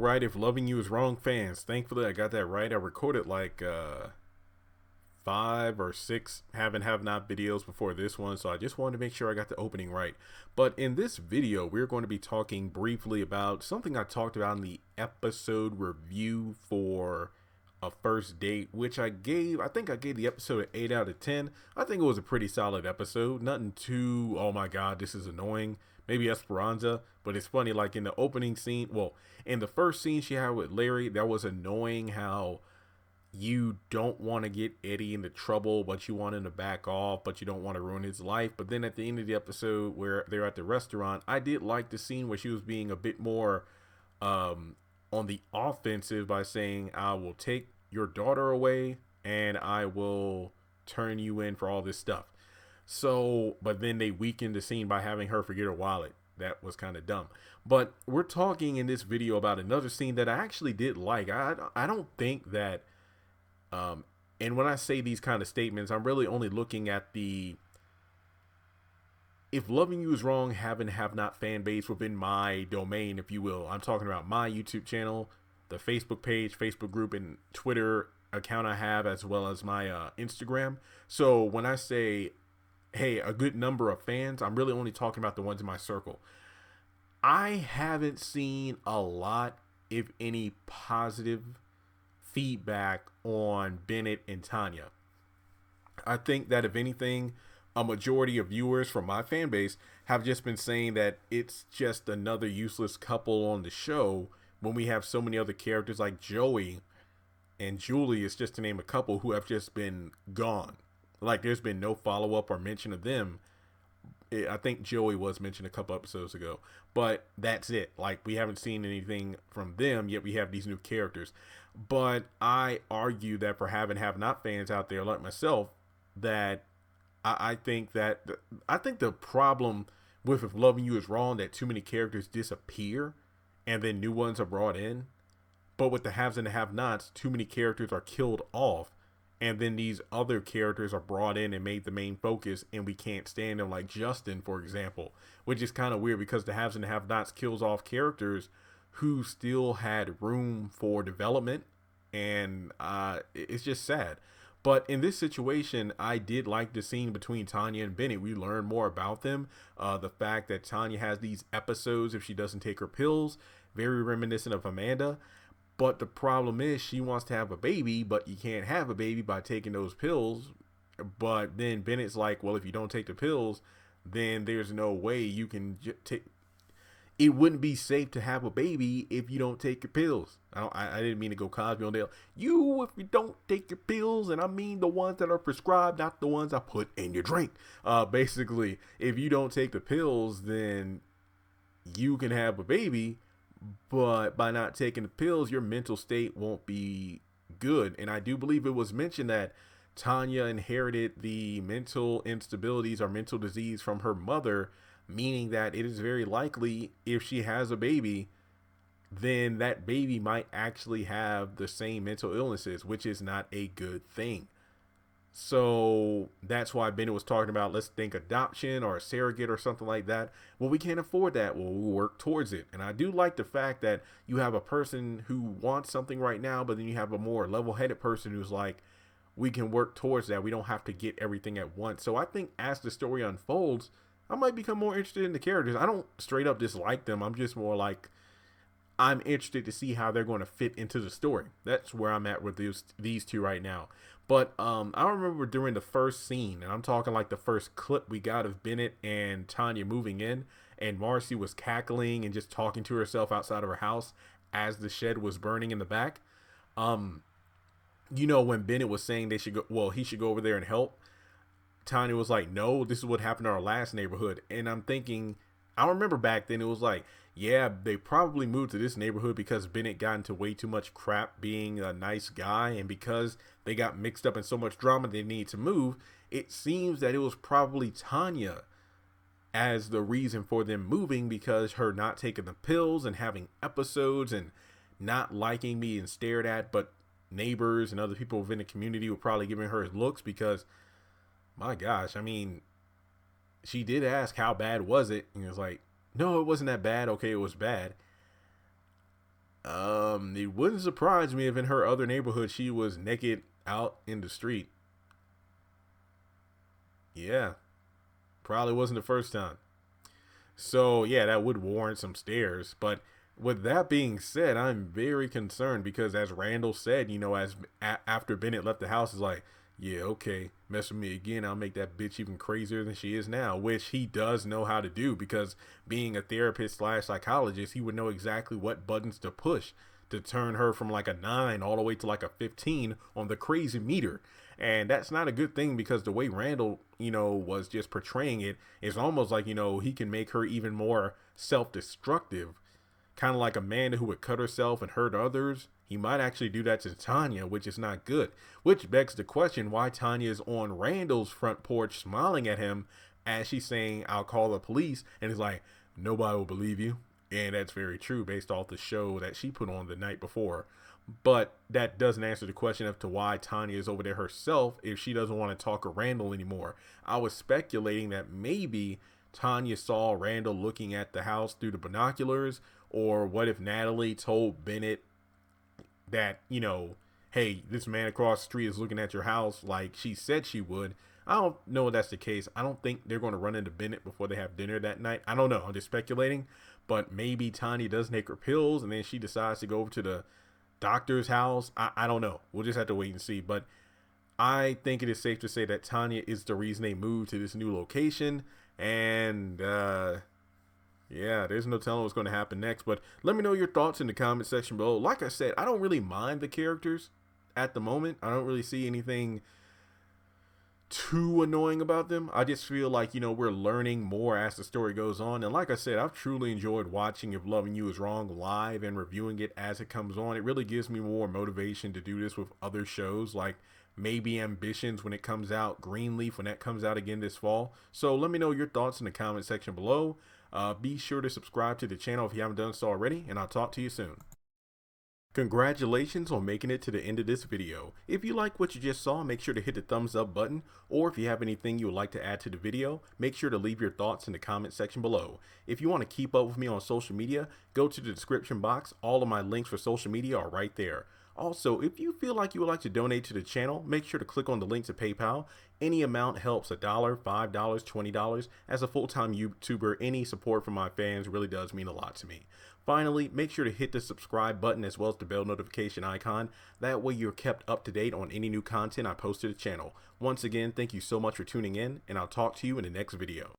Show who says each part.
Speaker 1: right, if loving you is wrong, fans. Thankfully, I got that right. I recorded like 5 or 6 have and have not videos before this one, so I just wanted to make sure I got the opening right. But in this video, we're going to be talking briefly about something I talked about in the episode review for a first date, which I think I gave the episode an 8 out of 10. I think it was a pretty solid episode. Nothing too, oh my god, this is annoying. Maybe Esperanza, but it's funny, like in the opening scene, well, in the first scene she had with Larry, that was annoying how you don't want to get Eddie into trouble, but you want him to back off, but you don't want to ruin his life. But then at the end of the episode where they're at the restaurant, I did like the scene where she was being a bit more on the offensive by saying, I will take your daughter away and I will turn you in for all this stuff. So, but then they weakened the scene by having her forget her wallet. That was kind of dumb. But we're talking in this video about another scene that I actually did like. I don't think that, and when I say these kind of statements, I'm really only looking at the, if loving you is wrong, have and have not fan base within my domain, if you will. I'm talking about my YouTube channel, the Facebook page, Facebook group, and Twitter account I have, as well as my Instagram. So when I say, hey, a good number of fans, I'm really only talking about the ones in my circle. I haven't seen a lot, if any, positive feedback on Bennett and Tanya. I think that if anything, a majority of viewers from my fan base have just been saying that it's just another useless couple on the show when we have so many other characters like Joey and Julius, just to name a couple, who have just been gone. Like, there's been no follow-up or mention of them. I think Joey was mentioned a couple episodes ago, but that's it. Like, we haven't seen anything from them, yet we have these new characters. But I argue that for have and have not fans out there like myself, that I think the problem with if loving you is wrong, that too many characters disappear and then new ones are brought in. But with the haves and the have-nots, too many characters are killed off, and then these other characters are brought in and made the main focus, and we can't stand them, like Justin, for example, which is kind of weird because the haves and the have-nots kills off characters who still had room for development, and it's just sad. But in this situation, I did like the scene between Tanya and Bennett. We learn more about them. The fact that Tanya has these episodes if she doesn't take her pills, very reminiscent of Amanda. But the problem is she wants to have a baby, but you can't have a baby by taking those pills. But then Bennett's like, well, if you don't take the pills, then there's no way you can take. It wouldn't be safe to have a baby if you don't take your pills. I didn't mean to go Cosby on Dale. You, if you don't take your pills, and I mean the ones that are prescribed, not the ones I put in your drink. Basically, if you don't take the pills, then you can have a baby. But by not taking the pills, your mental state won't be good. And I do believe it was mentioned that Tanya inherited the mental instabilities or mental disease from her mother, meaning that it is very likely if she has a baby, then that baby might actually have the same mental illnesses, which is not a good thing. So that's why Bennett was talking about, let's think adoption or a surrogate or something like that. Well, we can't afford that. Well, we'll work towards it. And I do like the fact that you have a person who wants something right now, but then you have a more level-headed person who's like, we can work towards that. We don't have to get everything at once. So I think as the story unfolds, I might become more interested in the characters. I don't straight up dislike them. I'm just more like, I'm interested to see how they're going to fit into the story. That's where I'm at with these two right now. But I remember during the first scene, and I'm talking like the first clip we got of Bennett and Tanya moving in, and Marcy was cackling and just talking to herself outside of her house as the shed was burning in the back. You know, when Bennett was saying they should go, well, he should go over there and help, Tanya was like, no, this is what happened in our last neighborhood. And I'm thinking, I remember back then it was like, yeah, they probably moved to this neighborhood because Bennett got into way too much crap being a nice guy, and because they got mixed up in so much drama they need to move. It seems that it was probably Tanya as the reason for them moving, because her not taking the pills and having episodes and not liking being stared at, but neighbors and other people within the community were probably giving her looks because, my gosh, I mean, she did ask how bad was it, and it was like, no, it wasn't that bad. Okay, it was bad. It wouldn't surprise me if in her other neighborhood she was naked out in the street. Yeah, probably wasn't the first time. So yeah, that would warrant some stares. But with that being said, I'm very concerned because, as Randall said, after Bennett left the house, is like, yeah, okay, mess with me again, I'll make that bitch even crazier than she is now, which he does know how to do because being a therapist slash psychologist, he would know exactly what buttons to push to turn her from like a 9 all the way to like a 15 on the crazy meter. And that's not a good thing because the way Randall, was just portraying it is almost like, he can make her even more self destructive, kind of like Amanda who would cut herself and hurt others. He might actually do that to Tanya, which is not good. Which begs the question why Tanya is on Randall's front porch smiling at him as she's saying, I'll call the police. And he's like, nobody will believe you. And that's very true based off the show that she put on the night before. But that doesn't answer the question as to why Tanya is over there herself if she doesn't want to talk to Randall anymore. I was speculating that maybe Tanya saw Randall looking at the house through the binoculars, or what if Natalie told Bennett that, hey, this man across the street is looking at your house like she said she would. I don't know if that's the case. I don't think they're going to run into Bennett before they have dinner that night. I don't know. I'm just speculating. But maybe Tanya does take her pills and then she decides to go over to the doctor's house. I don't know. We'll just have to wait and see. But I think it is safe to say that Tanya is the reason they moved to this new location. And yeah, there's no telling what's going to happen next. But let me know your thoughts in the comment section below. Like I said, I don't really mind the characters at the moment. I don't really see anything too annoying about them. I just feel like, we're learning more as the story goes on. And like I said, I've truly enjoyed watching If Loving You Is Wrong live and reviewing it as it comes on. It really gives me more motivation to do this with other shows like maybe Ambitions when it comes out, Greenleaf when that comes out again this fall. So let me know your thoughts in the comment section below. Be sure to subscribe to the channel if you haven't done so already, and I'll talk to you soon. Congratulations on making it to the end of this video. If you like what you just saw, make sure to hit the thumbs up button, or if you have anything you would like to add to the video, make sure to leave your thoughts in the comment section below. If you want to keep up with me on social media, go to the description box. All of my links for social media are right there. Also, if you feel like you would like to donate to the channel, make sure to click on the link to PayPal. Any amount helps. $1, $5, $20. As a full-time YouTuber, any support from my fans really does mean a lot to me. Finally, make sure to hit the subscribe button as well as the bell notification icon. That way you're kept up to date on any new content I post to the channel. Once again, thank you so much for tuning in, and I'll talk to you in the next video.